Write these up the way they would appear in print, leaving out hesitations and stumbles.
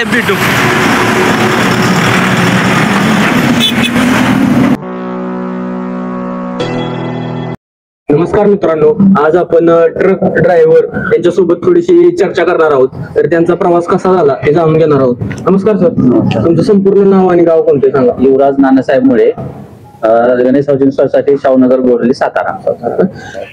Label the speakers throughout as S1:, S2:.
S1: साहेब भेटू.
S2: नमस्कार मित्रांनो, आज आपण ट्रक ड्रायव्हर यांच्यासोबत थोडीशी चर्चा करणार आहोत. तर त्यांचा प्रवास कसा झाला हे जाणून घेणार आहोत. नमस्कार सर, तुमचं संपूर्ण नाव आणि गाव कोणते सांगा.
S3: युवराज नानासाहेब मुळे, गणेश हाऊसिंग सोसायटी, शाहूनगर, बोरली, सातारा.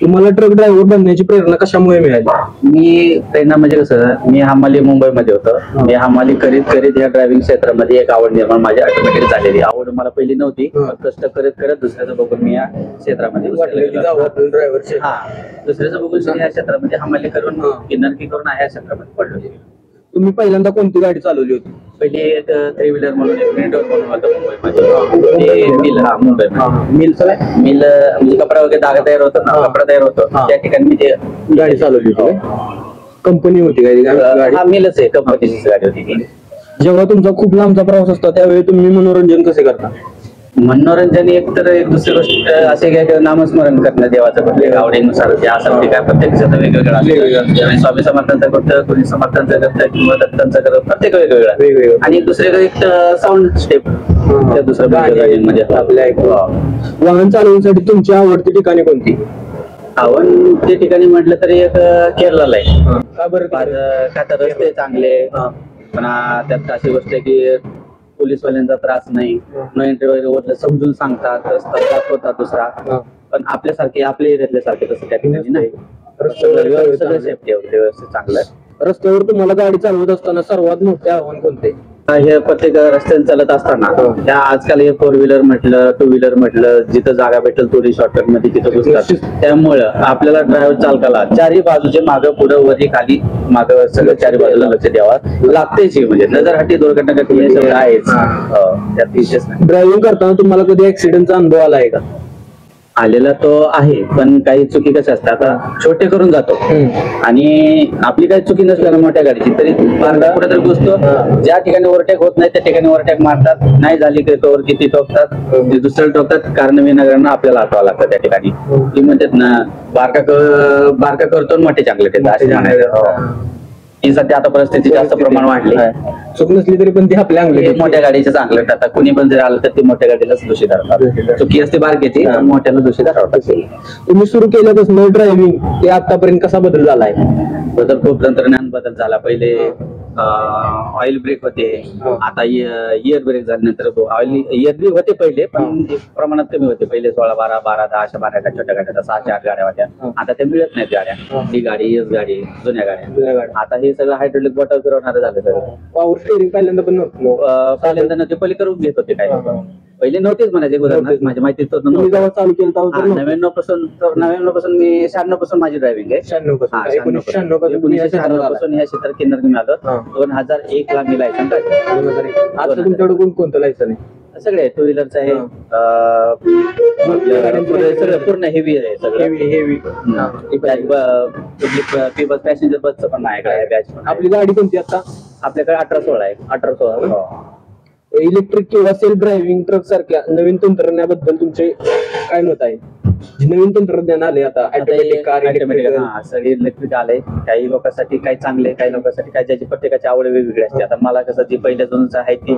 S2: तुम्हाला ट्रक ड्रायव्हर बनण्याची प्रेरणा कशामुळे मिळाली?
S3: मी प्रेरणा म्हणजे कसं, मी हमाली मुंबईमध्ये होतो. मी हमाली करीत करीत या ड्रायव्हिंग क्षेत्रामध्ये एक आवड निर्माण माझी ऑटोमॅटिक झालेली. आवड मला पहिली नव्हती, कष्ट करत करत दुसऱ्याचं बघून मी या क्षेत्रामध्ये दुसऱ्याचं बघून या क्षेत्रामध्ये हमाली करून किन्नरकी करून या क्षेत्रामध्ये पडलो.
S2: तुम्ही पहिल्यांदा कोणती गाडी चालवली होती?
S3: पहिली एक 3 व्हीलर म्हणून ग्रेडर म्हणून होतं मुंबईमध्ये. मिल मिल मिल म्हणजे कपडा वगैरे धागा तयार होतो ना, कपडा तयार होतो त्या ठिकाणी मी ते
S2: गाडी चालवली होती. कंपनी होती गाडी?
S3: हा, मिलच आहे, कंपनीचीच गाडी होती ती.
S2: जेव्हा तुमचा खूप लांबचा प्रवास असतो त्यावेळी तुम्ही मनोरंजन कसे करता?
S3: मनोरंजन एक तर एक दुसरी गोष्ट असे काय नामस्मरण करणं देवाचं कुठल्या आवडीनुसार जे असं ते काय प्रत्येकाचं वेगवेगळं असतं. स्वामी समर्थांचं करतं, कोणी समर्थांचं करतं किंवा दत्तांचं करतं, प्रत्येक वेगवेगळं. आणि दुसरीकडे एक साऊंड स्टेप त्या दुसऱ्या म्हणजे
S2: आपल्या वाहन चालवण्यासाठी तुमची आवडती ठिकाणी कोणती?
S3: आवडते ठिकाणी म्हटलं तरी एक केरळला आहे.
S2: का बरं?
S3: का तर रस्ते चांगले, पण त्यात अशी गोष्ट आहे की पोलीसवाल्यांचा त्रास नाही, न इंटरव्ह्यू समजून सांगतात, रस्ता दाखवतात दुसरा. पण आपल्यासारखे आपल्या एरियातल्या सारखे तसं त्या ठिकाणी नाही. सगळं सेफ्टी व्यवस्थित चांगलं आहे.
S2: रस्त्यावर तुम्हाला गाडी चालवत असताना सर्वात मोठे आव्हान कोणते?
S3: हे प्रत्येक रस्त्याने चालत असताना त्या आजकाल हे 4 व्हीलर म्हटलं, 2 व्हीलर म्हटलं, जिथं जागा भेटेल थोडी शॉर्टकट मध्ये तिथं घुसतात. त्यामुळं आपल्याला ड्रायव्हर चालकाला चारही बाजूचे मागं पुढं वरी खाली मागं सगळं चारी बाजूला लक्ष द्यावं लागतेच. म्हणजे नजरहाटी दुर्घटना घटना हे सगळं आहेच, त्यात विशेष नाही.
S2: ड्रायव्हिंग करताना तुम्हाला कधी ऍक्सिडेंटचा अनुभव आलाय का?
S3: आलेला तो आहे, पण काही चुकी कशा असतात, आता छोटे करून जातो आणि आपली काही चुकी नसल्या मोठ्या गाडीची तरी कुठेतरी घुसतो. ज्या ठिकाणी ओव्हरटेक होत नाही त्या ठिकाणी ओव्हरटेक मारतात, नाही झाली तर किती टोकतात, दुसरं टोकतात. कारण विनाकारण आपल्याला आठवावं लागतं त्या ठिकाणी. ती म्हणतात ना, बारका करतो मोठे चांगले ठेवतात असे म्हणायचं. ही सध्या आता परिस्थिती जास्त प्रमाण वाढली.
S2: चूक नसली तरी पण ती आपल्या
S3: मोठ्या गाडीचे चांगलं ठरतात. कुणी पण जर आलं तर ते मोठ्या गाडीलाच दोषी धरतात. चुकी असते बारकेची, मोठ्याला दोषी धरतात.
S2: तुम्ही सुरू केल्यापासून ड्रायव्हिंग ते आतापर्यंत कसा बदल झालाय?
S3: बदल खूप तंत्रज्ञान बदल झाला. पहिले ऑइल ब्रेक होते, आता इयर ब्रेक झाल्यानंतर इयर ब्रेक होते पहिले, पण प्रमाणात कमी होते. पहिले 16, 12, 10 अशा गाड्या, छोट्या गाड्या 6-8 गाड्या होत्या. आता त्या मिळत नाहीत गाड्या. ही गाडी, एस गाडी, जुन्या गाड्या. आता हे सगळं हायड्रोलिक बॉटल फिरवणारे झाले. सगळं
S2: पॉवर स्टेअरिंग पहिल्यांदा पण नव्हतं.
S3: पहिल्यांदा नव्हते, पहिले करून घेत होते. काय पहिले नव्हतेच म्हणायचे. माझ्या माहितीत
S2: जेव्हा चालू केलं
S3: 99 पासून मी 96 पासून माझी ड्रायव्हिंग आहे.
S2: 96
S3: पासून ह्या क्षेत्रात केंद्र मी आलो. 2001 ला मी लायसन काढलं.
S2: आता तुमच्याकडे कोणतं लायसन आहे?
S3: सगळे 2 व्हीलरचं आहे, सगळं पूर्ण हेवी आहे. सगळं हेवी पीबस पॅसेंजर बसचं पण आहे. बॅच
S2: आपली गाडी कोणती आता?
S3: आपल्याकडे 18-16 आहे. 18-16.
S2: इलेक्ट्रिक किंवा सेल्फ ड्रायव्हिंग ट्रक सारख्या नवीन तंत्रज्ञानाबद्दल तुमचे काय मत आहे? नवीन तंत्रज्ञान आले आता,
S3: सगळे इलेक्ट्रिक आले. काही लोकांसाठी काही चांगले, काही लोकांसाठी काही, ज्याची प्रत्येकाची आवड वेगवेगळी असते. आता मला कसं जी पहिल्या जुनच आहे ती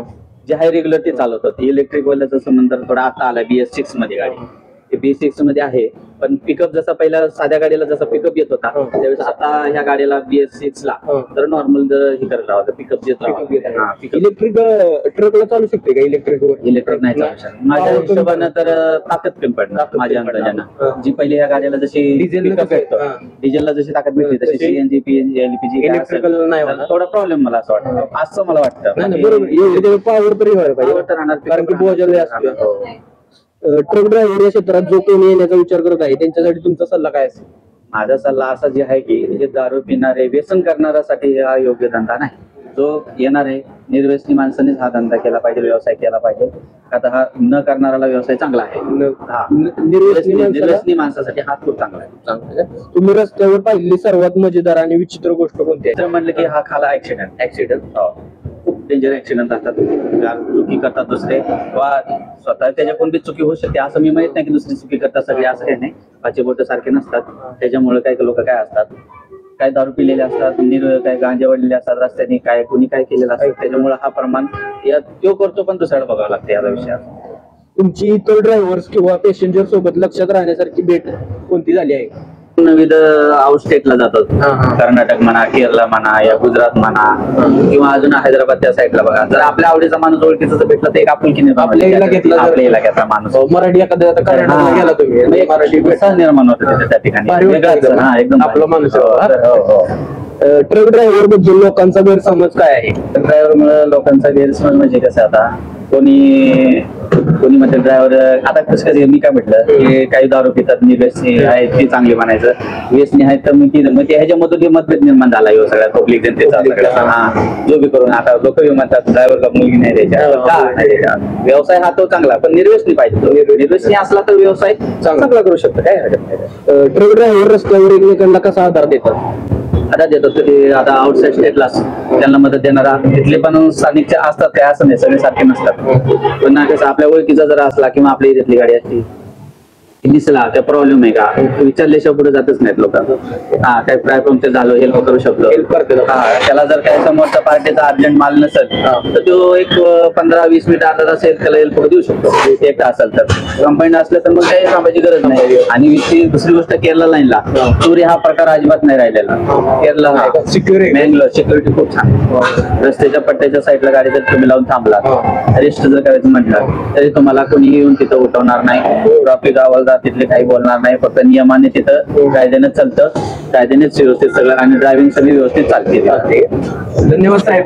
S3: जे आहे रेग्युलर ते चालवत होती. इलेक्ट्रिक वाल्याचं संबंध थोडा आता आला. BS6 मध्ये गाडी, BS6 मध्ये आहे. पण पिकअप जसा पहिला साध्या गाडीला जसा पिकअप येत होता त्यावेळेस आता ह्या गाडीला BS6 ला तर नॉर्मल जर हे करत राहत पिकअप देत राहत.
S2: इलेक्ट्रिक ट्रकला चालू शकते का?
S3: इलेक्ट्रिक नाही चालू शकत माझ्या हिशोबानं. तर ताकद कमी पडणार माझ्या अंदाजानं. जी पहिली ह्या गाडीला जशी डिझेलला जशी ताकद भेटली तशी CNG, PNG, LPG
S2: इलेक्ट्रिकल नाही.
S3: थोडा प्रॉब्लेम मला असं वाटतं. असं मला वाटतं.
S2: पॉवर तरी
S3: राहणार,
S2: कारण की बोजाला असतो. ट्रक ड्रायव्हर या क्षेत्रात जो कोणी येण्याचा विचार करत आहे त्यांच्यासाठी तुमचा सल्ला काय असेल?
S3: माझा सल्ला असा जे आहे की जे दारू पिणारे, व्यसन करणाऱ्यासाठी हा योग्य धंदा नाही. जो येणार आहे निर्व्यसनी माणसानेच हा धंदा केला पाहिजे, व्यवसाय केला पाहिजे. आता हा न करणारा व्यवसाय चांगला आहे. निर्व्यसनी माणसासाठी हा खूप चांगला आहे.
S2: तुम्ही रस्त्यावर पाहिलेली सर्वात मजेदार आणि विचित्र गोष्ट कोणती आहे?
S3: म्हटलं की हा खाला ऍक्सिडेंट खूप डेंजर ऍक्सिडेंट असतात. चुकी करतात दुसरे, स्वतः त्याच्याकडून बी चुकी होऊ शकते. असं मी माहित नाही की दुसरी चुकी करतात सगळे, असं काही नाही. पाची बोट सारखे नसतात. त्याच्यामुळे काही लोक काय असतात, काय दारू पिलेले असतात, काय गांजा वडलेले असतात रस्त्याने, काय कुणी काय केलेलं असतं, त्याच्यामुळे हा प्रमाण तो करतो पण दुसऱ्याला बघावं लागतं या विषयात.
S2: तुमची इतर ड्रायव्हर्स किंवा पॅसेंजर सोबत लक्षात राहण्यासारखी भेट कोणती झाली आहे?
S3: विविध आउट स्टेटला जातात, कर्नाटक म्हणा, केरळ म्हणा, या गुजरात म्हणा, किंवा अजून हैदराबाद त्या साईडला बघा. जर आपल्या आवडीचा माणूस ओळखीचा जर भेटला तर एक आपुलकीने
S2: आपल्या
S3: इलाक्याचा माणूस,
S2: मराठी एखाद्या आता कर्नाटकला गेला तुम्ही, मराठी
S3: सहज निर्माण होतं तिथे त्या ठिकाणी. हा, एकदम
S2: आपला माणूस आहे.
S3: हो.
S2: ट्रक ड्रायव्हर बद्दल लोकांचा गैरसमज काय आहे?
S3: ड्रायव्हर मुळे लोकांचा गैरसमज म्हणजे कसं, आता कोणी म्हणते ड्रायव्हर, आता कसं मी काय म्हटलं की काही दारू पितात, निर्व्यसनी आहेत ती चांगली म्हणायचं, व्यसनी आहेत तर मग ते ह्याच्यामधून मतभेद निर्माण झाला हो सगळ्या पब्लिक जनतेचा सगळ्या. हा, जो बी करून आता लोक म्हणतात ड्रायव्हरला मुलगी नाही द्यायच्या, का नाही द्यायच्या. व्यवसाय हा तो चांगला, पण निर्व्यसनी पाहिजे. निर्व्यसनी असला तर व्यवसाय चांगला करू शकतो, काय हरकत नाही.
S2: ट्रक ड्रायव्हर रस्त्यावर एकमेकांना कसा आधार देतात?
S3: आता देतात तरी आता आउटसाईड स्टेटला त्यांना मदत देणारा तिथले पण स्थानिक असतात, काय असं नाही सगळे सारखे नसतात. पण कसं आपल्या ओळखीचा जर असला किंवा आपल्या इथली गाडी असली दिसला त्या प्रॉब्लेम आहे का विचारल्याशिवाय पुढे जातच नाहीत लोक. हा, काय प्रॉब्लेम झालं हेल्प करू शकतो. हा, त्याला जर काही समोरच्या पार्टीचा अर्जंट माल नसेल तर तो एक 15-20 मिनिट अर्धा तास त्याला हेल्प देऊ शकतो. एकटा असेल तर, कंपाऊंड असलं तर मग काही थांबायची गरज नाही. आणि दुसरी गोष्ट, केरला लाईनला चोरी हा प्रकार अजिबात नाही राहिलेला. केरला मँगलोर सिक्युरिटी खूप छान. रस्त्याच्या पट्ट्याच्या साईडला गाडी जर तुम्ही लावून थांबला, रेस्ट जर करायचं म्हटलं तरी तुम्हाला कोणी येऊन तिथं उठवणार नाही. ट्रॅफिक हवालदार तिथले काही बोलणार नाही. फक्त नियमाने तिथं कायद्याने चालतं, कायद्यानेच व्यवस्थित सगळं, आणि ड्रायव्हिंग सगळी व्यवस्थित चालते.
S2: धन्यवाद साहेब.